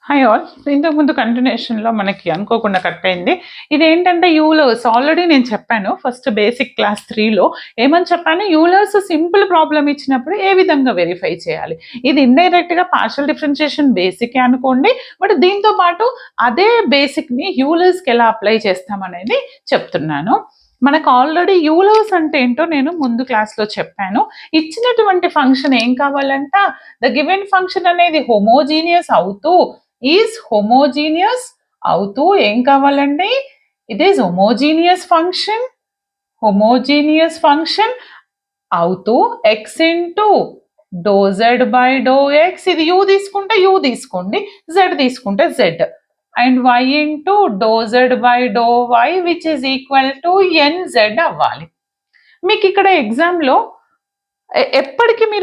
Hi all. ఇంతకు ముందు కంటిన్యూషన్లో మనకి అనుకోకుండా కట్ అయింది. ఇదేంటంటే యూలర్స్ ఆల్రెడీ నేను చెప్పాను ఫస్ట్ బేసిక్ క్లాస్ 3లో ఏమని చెప్పాను, యూలర్స్ సింపుల్ ప్రాబ్లం ఇచ్చినప్పుడు ఏ విధంగా వెరిఫై చేయాలి. ఇది ఇండైరెక్ట్గా పార్షియల్ డిఫరెన్షియేషన్ బేసికే అనుకోండి, బట్ దీంతో పాటు అదే బేసిక్ని యూలర్స్కి ఎలా అప్లై చేస్తామనేది చెప్తున్నాను. మనకు ఆల్రెడీ యూలర్స్ అంటే ఏంటో నేను ముందు క్లాస్లో చెప్పాను. ఇచ్చినటువంటి ఫంక్షన్ ఏం కావాలంట, ద గివెన్ ఫంక్షన్ అనేది హోమోజీనియస్ అవుతూ ఈజ్ హోమోజీనియస్ అవుతూ ఏం కావాలండి, ఇట్ ఈస్ హోమోజీనియస్ ఫంక్షన్ అవుతూ x into do z by do x, ఇది యూ తీసుకుంటే యూ తీసుకోండి, జెడ్ తీసుకుంటే z, and y into do z by do y which is equal to n z అవ్వాలి. మీకు ఇక్కడ ఎగ్జామ్లో ఎప్పటికీ మీరు